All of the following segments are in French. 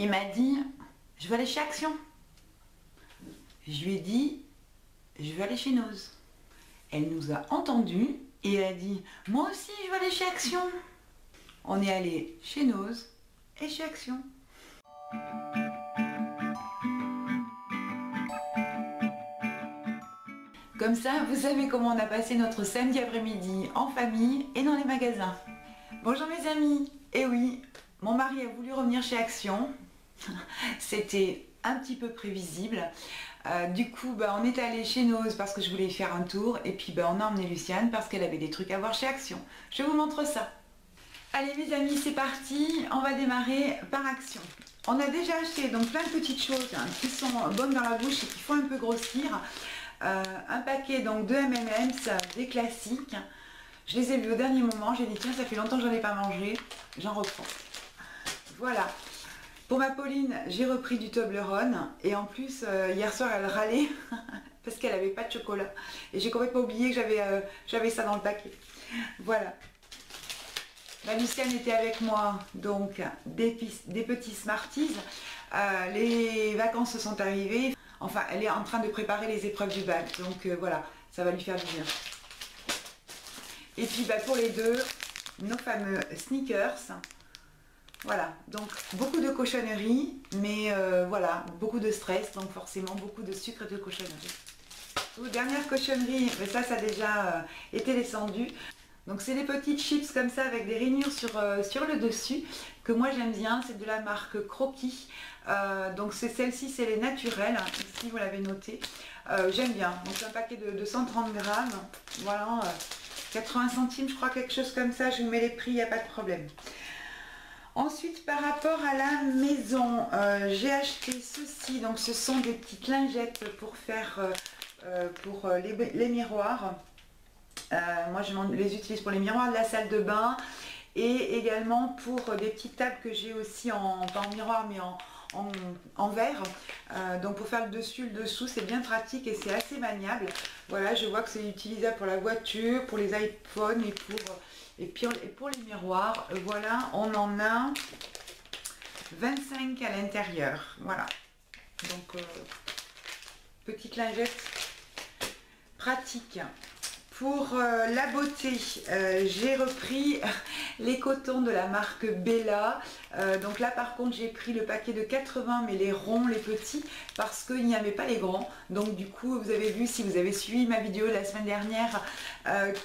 Il m'a dit, je vais aller chez Action. Je lui ai dit, je vais aller chez Nose. Elle nous a entendus et elle a dit, moi aussi je vais aller chez Action. On est allé chez Nose et chez Action. Comme ça, vous savez comment on a passé notre samedi après-midi en famille et dans les magasins. Bonjour mes amis. Et oui, mon mari a voulu revenir chez Action. C'était un petit peu prévisible. Du coup, on est allé chez Nose parce que je voulais faire un tour. Et puis on a emmené Luciane parce qu'elle avait des trucs à voir chez Action. Je vous montre ça. Allez mes amis, c'est parti. On va démarrer par Action. On a déjà acheté donc plein de petites choses qui sont bonnes dans la bouche et qui font un peu grossir. Un paquet donc de M&M's, des classiques. Je les ai vus au dernier moment, j'ai dit tiens ça fait longtemps que j'en ai pas mangé, j'en reprends. Voilà. Pour ma Pauline, j'ai repris du Toblerone et en plus hier soir elle râlait parce qu'elle n'avait pas de chocolat. Et j'ai complètement oublié que j'avais ça dans le paquet. Voilà. La Luciane était avec moi, donc des petits Smarties. Les vacances se sont arrivées. Enfin, elle est en train de préparer les épreuves du bac, donc voilà, ça va lui faire du bien. Et puis pour les deux, nos fameux sneakers. Voilà, donc beaucoup de cochonneries, mais voilà, beaucoup de stress, donc forcément beaucoup de sucre et de cochonneries. Dernière cochonnerie, mais ça a déjà été descendu. Donc c'est des petites chips comme ça avec des rainures sur le dessus que moi j'aime bien, c'est de la marque Croquis. Donc c'est celle-ci, c'est les naturelles, ici vous l'avez noté. J'aime bien, donc c'est un paquet de 130 grammes, voilà, 80 centimes je crois, quelque chose comme ça, je vous mets les prix, il n'y a pas de problème. Ensuite par rapport à la maison, j'ai acheté ceci, donc ce sont des petites lingettes pour faire les miroirs. Moi je les utilise pour les miroirs de la salle de bain et également pour des petites tables que j'ai aussi pas en miroir mais en verre. Donc pour faire le dessus, le dessous, c'est bien pratique et c'est assez maniable. Voilà, je vois que c'est utilisable pour la voiture, pour les iPhones et pour les miroirs. Voilà, on en a 25 à l'intérieur. Voilà, donc petite lingette pratique. Pour la beauté, j'ai repris les cotons de la marque Bella. Donc là par contre j'ai pris le paquet de 80 mais les ronds, les petits, parce qu'il n'y avait pas les grands. Donc du coup vous avez vu, si vous avez suivi ma vidéo la semaine dernière,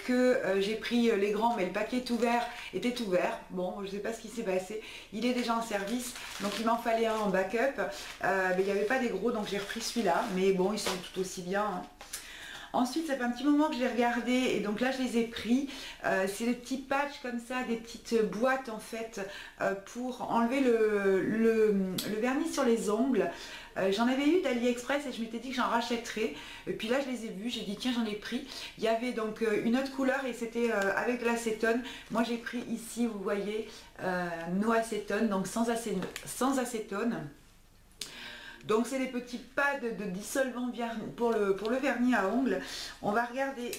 que j'ai pris les grands mais le paquet était ouvert. Bon, je ne sais pas ce qui s'est passé. Il est déjà en service, donc il m'en fallait un en backup. Mais il n'y avait pas des gros, donc j'ai repris celui-là. Mais bon, ils sont tout aussi bien, hein. Ensuite, ça fait un petit moment que je les regardais et donc là je les ai pris. C'est des petits patchs comme ça, des petites boîtes en fait pour enlever le vernis sur les ongles. J'en avais eu d'AliExpress et je m'étais dit que j'en rachèterais. Et puis là je les ai vus, j'ai dit tiens j'en ai pris. Il y avait donc une autre couleur et c'était avec de l'acétone. Moi j'ai pris ici, vous voyez, no acétone, donc sans acétone. Donc c'est des petits pads de dissolvant pour le vernis à ongles. On va regarder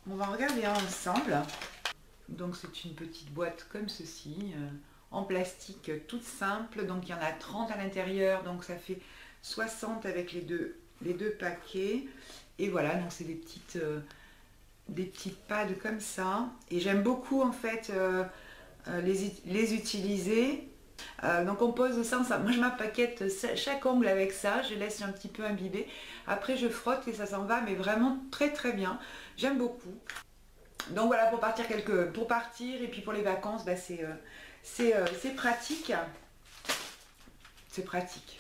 un ensemble. Donc c'est une petite boîte comme ceci, en plastique toute simple. Donc il y en a 30 à l'intérieur, donc ça fait 60 avec les deux paquets. Et voilà, donc c'est des petites pads comme ça. Et j'aime beaucoup en fait les utiliser. Donc on pose ça, moi je m'apaquette chaque ongle avec ça, je laisse un petit peu imbiber, après je frotte et ça s'en va, mais vraiment très très bien, j'aime beaucoup. Donc voilà, pour partir et puis pour les vacances, c'est pratique, c'est pratique.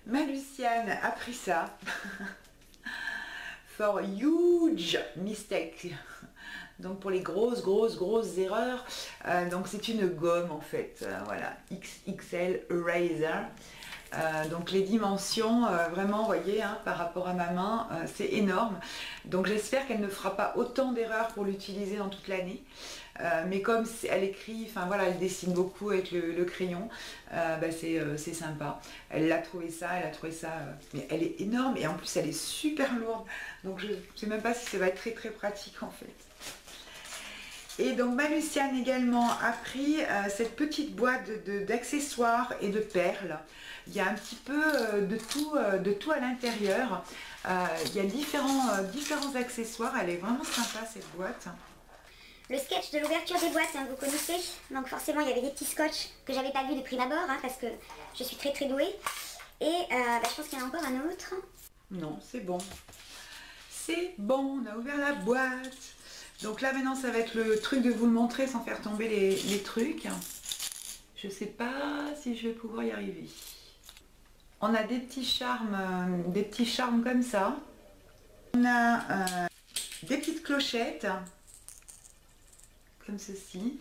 Ma Luciane a pris ça for huge mistake. Donc pour les grosses erreurs, donc c'est une gomme en fait, voilà, XXL Eraser. Donc les dimensions, vraiment, vous voyez, hein, par rapport à ma main, c'est énorme. Donc j'espère qu'elle ne fera pas autant d'erreurs pour l'utiliser dans toute l'année. Mais comme elle écrit, enfin voilà, elle dessine beaucoup avec le crayon, c'est sympa. Elle a trouvé ça, mais elle est énorme et en plus elle est super lourde. Donc je ne sais même pas si ça va être très pratique en fait. Et donc ma Luciane également a pris cette petite boîte d'accessoires et de perles. Il y a un petit peu de tout à l'intérieur. Il y a différents accessoires. Elle est vraiment sympa cette boîte. Le sketch de l'ouverture des boîtes, hein, vous connaissez. Donc forcément il y avait des petits scotch que j'avais pas vu de prime abord, hein, parce que je suis très douée. Et je pense qu'il y en a encore un autre. Non, c'est bon. C'est bon, on a ouvert la boîte. Donc là maintenant ça va être le truc de vous le montrer sans faire tomber les trucs. Je sais pas si je vais pouvoir y arriver. On a des petits charmes comme ça. On a des petites clochettes comme ceci.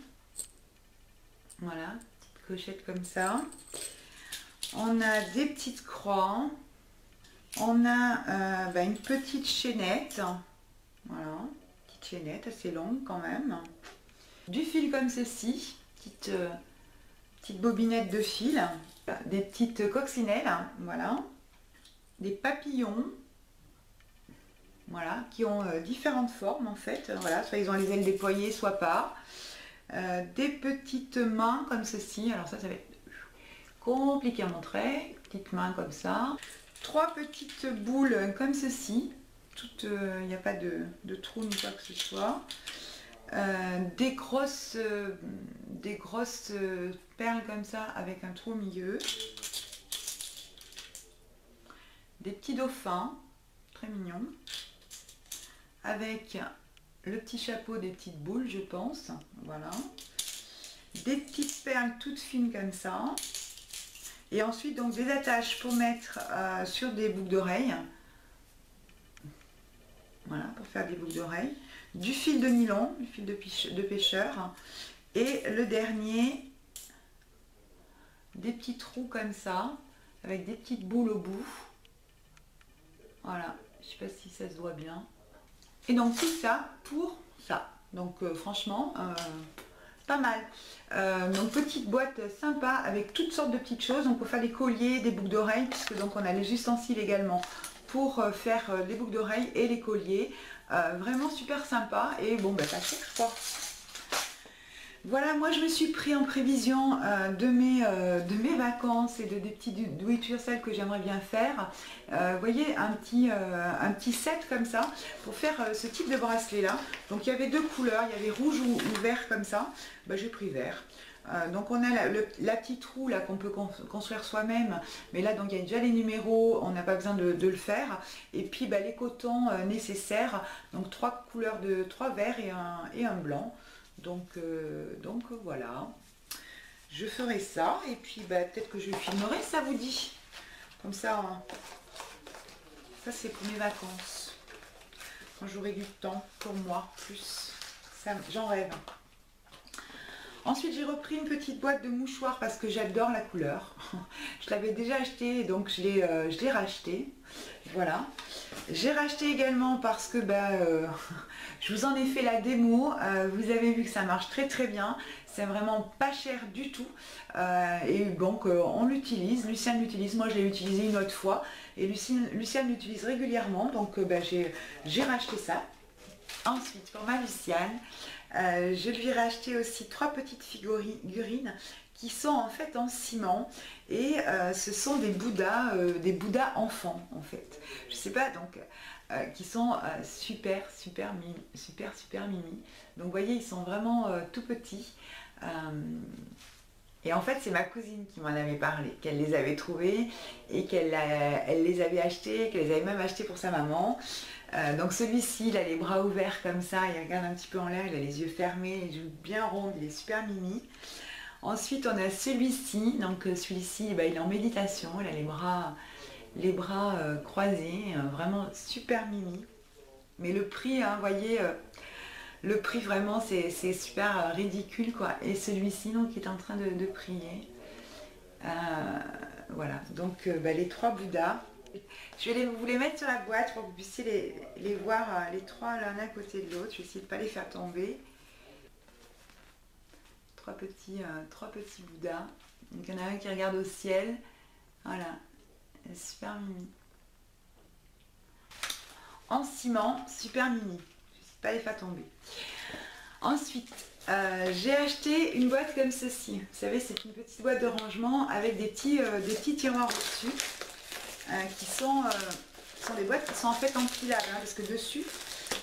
Voilà, petites clochettes comme ça. On a des petites croix. On a une petite chaînette. Voilà. Chaînette assez longue quand même, du fil comme ceci, petite bobinette de fil, des petites coccinelles, voilà, des papillons, voilà, qui ont différentes formes en fait, voilà, soit ils ont les ailes déployées, soit pas, des petites mains comme ceci, alors ça va être compliqué à montrer, petites mains comme ça, 3 petites boules comme ceci. Il n'y a pas de trou ni quoi que ce soit. Des grosses perles comme ça avec un trou au milieu. Des petits dauphins, très mignons. Avec le petit chapeau des petites boules, je pense. Voilà. Des petites perles toutes fines comme ça. Et ensuite donc des attaches pour mettre sur des boucles d'oreilles. Voilà, pour faire des boucles d'oreilles, du fil de nylon, du fil de pêcheur, et le dernier, des petits trous comme ça, avec des petites boules au bout. Voilà, je sais pas si ça se voit bien. Et donc tout ça pour ça. Donc franchement, pas mal. Donc petite boîte sympa avec toutes sortes de petites choses. Donc pour faire des colliers, des boucles d'oreilles, puisque donc on a les ustensiles également pour faire les boucles d'oreilles et les colliers. Vraiment super sympa et bon, pas cher quoi. Voilà, moi je me suis pris en prévision de mes vacances et des petits do it yourself que j'aimerais bien faire. Vous voyez, un petit set comme ça pour faire ce type de bracelet là. Donc il y avait 2 couleurs, il y avait rouge ou vert comme ça. J'ai pris vert. Donc on a la petite roue là qu'on peut construire soi-même, mais là donc il y a déjà les numéros, on n'a pas besoin de le faire, et puis les cotons nécessaires, donc 3 couleurs de 3 verts et un blanc, donc voilà, je ferai ça, et puis peut-être que je filmerai, ça vous dit, comme ça, ça c'est pour mes vacances, quand j'aurai du temps pour moi, plus, j'en rêve. Ensuite j'ai repris une petite boîte de mouchoirs parce que j'adore la couleur. Je l'avais déjà acheté donc je l'ai racheté. Voilà. J'ai racheté également parce que je vous en ai fait la démo. Vous avez vu que ça marche très bien. C'est vraiment pas cher du tout. Et donc on l'utilise. Luciane l'utilise. Moi je l'ai utilisé une autre fois. Et Luciane l'utilise régulièrement. Donc j'ai racheté ça. Ensuite pour ma Luciane, je lui ai racheté aussi 3 petites figurines qui sont en fait en ciment et ce sont des Bouddhas enfants en fait. Je sais pas, donc qui sont super mimi. Donc vous voyez, ils sont vraiment tout petits. Et en fait, c'est ma cousine qui m'en avait parlé, qu'elle les avait trouvés et elle les avait achetés, qu'elle les avait même achetés pour sa maman. Donc celui-ci, il a les bras ouverts comme ça, il regarde un petit peu en l'air, il a les yeux fermés, il joue bien rond, il est super mimi. Ensuite, on a celui-ci, donc celui-ci, il est en méditation, il a les bras croisés, vraiment super mimi. Mais le prix, vous voyez, le prix vraiment c'est super ridicule quoi. Et celui-ci donc il est en train de prier. Voilà, donc les 3 Bouddhas. Je vais vous les mettre sur la boîte pour que vous puissiez les voir les 3 l'un à côté de l'autre. Je vais essayer de ne pas les faire tomber. 3 petits Bouddhas. Donc il y en a un qui regarde au ciel. Voilà, super mimi. En ciment, super mimi. Pas les faire tomber. Ensuite, j'ai acheté une boîte comme ceci. Vous savez, c'est une petite boîte de rangement avec des petits tiroirs au-dessus qui sont des boîtes qui sont en fait empilables, hein, parce que dessus,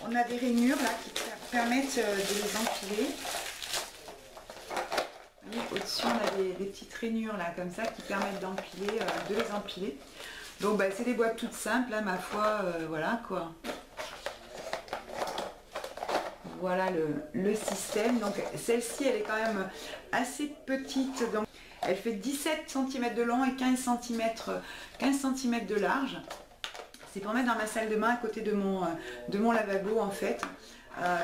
on a des rainures là qui permettent de les empiler. Au-dessus, on a des petites rainures là comme ça qui permettent d'empiler, de les empiler. Donc bah, c'est des boîtes toutes simples, hein, ma foi, voilà quoi. Voilà le système. Donc celle-ci, elle est quand même assez petite. Donc elle fait 17 cm de long et 15 cm de large. C'est pour mettre dans ma salle de bain à côté de mon lavabo en fait.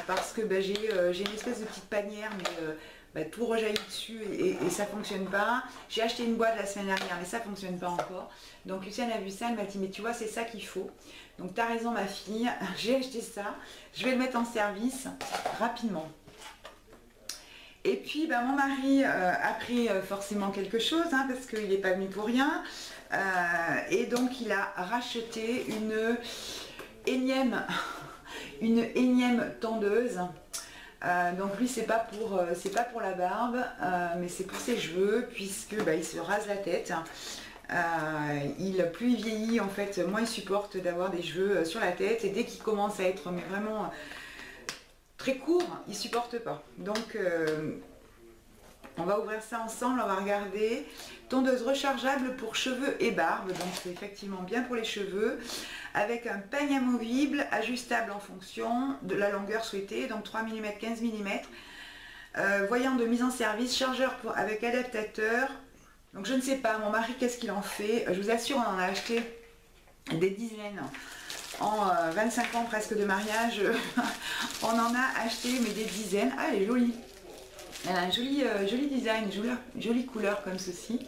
Parce que bah, j'ai une espèce de petite panière, mais tout rejaillit dessus et ça fonctionne pas. J'ai acheté une boîte la semaine dernière, mais ça fonctionne pas encore. Donc Luciane a vu ça, elle m'a dit mais tu vois c'est ça qu'il faut. Donc tu as raison ma fille, j'ai acheté ça, je vais le mettre en service rapidement. Et puis bah, mon mari a pris forcément quelque chose, hein, parce qu'il n'est pas venu pour rien. Et donc il a racheté une énième tondeuse. Donc lui c'est pas pour la barbe, mais c'est pour ses cheveux, puisque bah, il se rase la tête. Plus il vieillit en fait, moins il supporte d'avoir des cheveux sur la tête, et dès qu'il commence à être mais vraiment très court, il supporte pas. Donc on va ouvrir ça ensemble, on va regarder. Tondeuse rechargeable pour cheveux et barbe, donc c'est effectivement bien pour les cheveux, avec un peigne amovible, ajustable en fonction de la longueur souhaitée, donc 3 mm, 15 mm, voyant de mise en service, chargeur avec adaptateur. Donc je ne sais pas, mon mari qu'est-ce qu'il en fait, je vous assure on en a acheté des dizaines. En 25 ans presque de mariage, on en a acheté mais des dizaines. Ah elle est jolie. Elle a un joli design, jolie couleur comme ceci.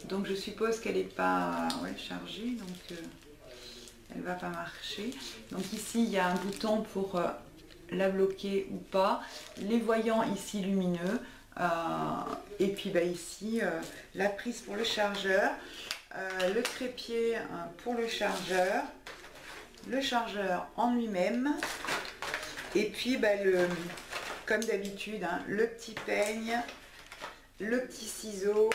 Donc je suppose qu'elle n'est pas chargée, donc elle ne va pas marcher. Donc ici il y a un bouton pour la bloquer ou pas. Les voyants ici lumineux. Et puis bah, ici la prise pour le chargeur. Le trépied pour le chargeur en lui-même. Et puis bah, comme d'habitude, hein, le petit peigne, le petit ciseau,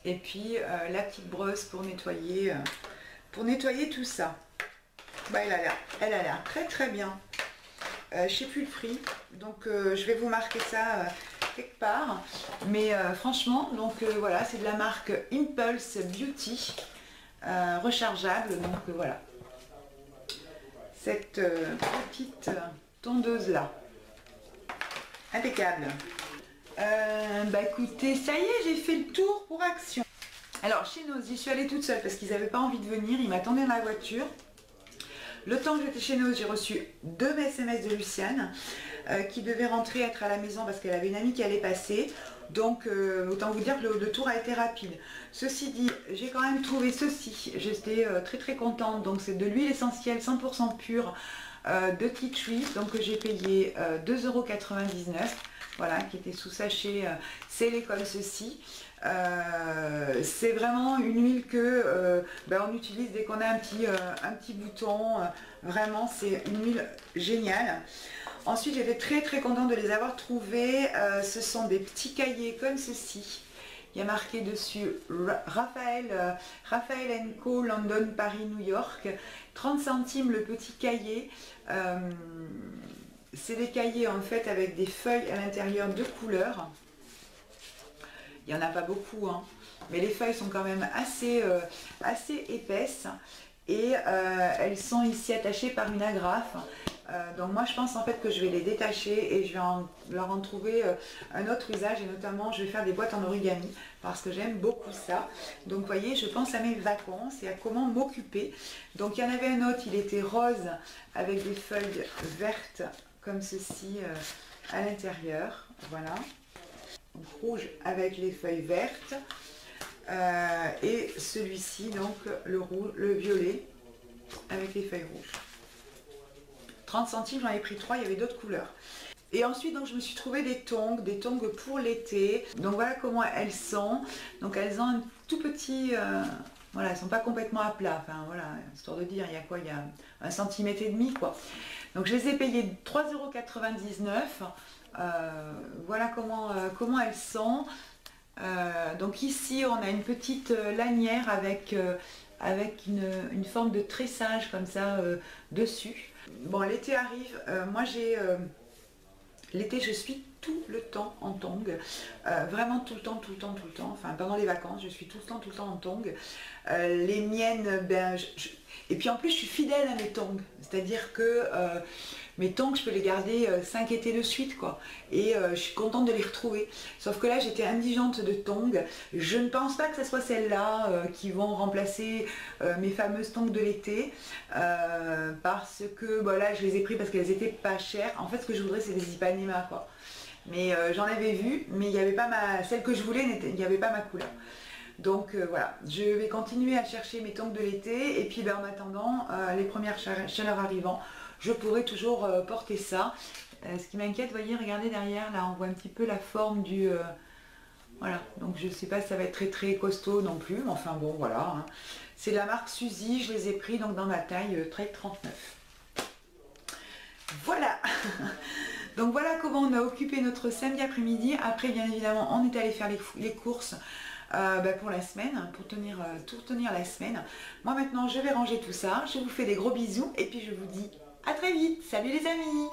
et puis la petite brosse pour nettoyer tout ça. Bah, elle a l'air très très bien. Je ne sais plus le prix, donc je vais vous marquer ça quelque part. Mais franchement, donc voilà, c'est de la marque Impulse Beauty, rechargeable. Donc voilà, cette petite tondeuse là, impeccable. Bah écoutez, ça y est, j'ai fait le tour pour Action. Alors chez Noz, j'y suis allée toute seule parce qu'ils n'avaient pas envie de venir, ils m'attendaient dans la voiture. Le temps que j'étais chez Noz, j'ai reçu 2 SMS de Luciane qui devait rentrer, être à la maison parce qu'elle avait une amie qui allait passer. Donc autant vous dire que le tour a été rapide. Ceci dit, j'ai quand même trouvé ceci, j'étais très très contente. Donc c'est de l'huile essentielle 100% pure de Tea Tree, donc que j'ai payé 2,99 €, voilà, qui était sous sachet scellé comme ceci. C'est vraiment une huile que on utilise dès qu'on a un petit bouton. Vraiment c'est une huile géniale. Ensuite j'étais très très contente de les avoir trouvés. Ce sont des petits cahiers comme ceci. Il y a marqué dessus Raphaël & Co, London, Paris, New York. 30 centimes le petit cahier. C'est des cahiers en fait avec des feuilles à l'intérieur de couleurs. Il n'y en a pas beaucoup, hein, mais les feuilles sont quand même assez épaisses. Et elles sont ici attachées par une agrafe. Donc moi je pense en fait que je vais les détacher et je vais leur en trouver un autre usage, et notamment je vais faire des boîtes en origami parce que j'aime beaucoup ça. Donc vous voyez, je pense à mes vacances et à comment m'occuper. Donc il y en avait un autre, il était rose avec des feuilles vertes comme ceci à l'intérieur, voilà. Donc, rouge avec les feuilles vertes. Et celui-ci donc le violet avec les feuilles rouges. 30 centimes, j'en ai pris 3, il y avait d'autres couleurs. Et ensuite donc je me suis trouvé des tongs pour l'été. Donc voilà comment elles sont. Donc elles ont un tout petit Voilà, elles sont pas complètement à plat. Enfin voilà, histoire de dire, il y a quoi? Il y a 1,5 cm quoi. Donc je les ai payées 3,99 €. Voilà comment elles sont. Donc ici on a une petite lanière avec une forme de tressage comme ça dessus. Bon, l'été arrive, moi l'été je suis tout le temps en tongs, vraiment tout le temps, enfin pendant les vacances je suis tout le temps en tongs. Les miennes, et puis en plus je suis fidèle à mes tongs, c'est-à-dire que mes tongs je peux les garder 5 étés de suite quoi, et je suis contente de les retrouver. Sauf que là j'étais indigente de tongs, je ne pense pas que ce soit celles-là qui vont remplacer mes fameuses tongs de l'été, parce que là je les ai pris parce qu'elles étaient pas chères. En fait ce que je voudrais c'est des Ipanema quoi. Mais j'en avais vu, mais il n'y avait pas celle que je voulais, il n'y avait pas ma couleur. Donc voilà, je vais continuer à chercher mes tongs de l'été, et puis en attendant, les premières chaleurs arrivant, je pourrai toujours porter ça. Ce qui m'inquiète, voyez, regardez derrière, là on voit un petit peu la forme du... voilà, donc je ne sais pas si ça va être très costaud non plus, mais enfin bon, voilà. Hein. C'est la marque Suzy, je les ai pris donc dans la taille 39. Voilà. Donc voilà comment on a occupé notre samedi après-midi. Après bien évidemment on est allé faire les courses pour la semaine, pour tenir la semaine. Moi maintenant je vais ranger tout ça. Je vous fais des gros bisous et puis je vous dis à très vite. Salut les amis.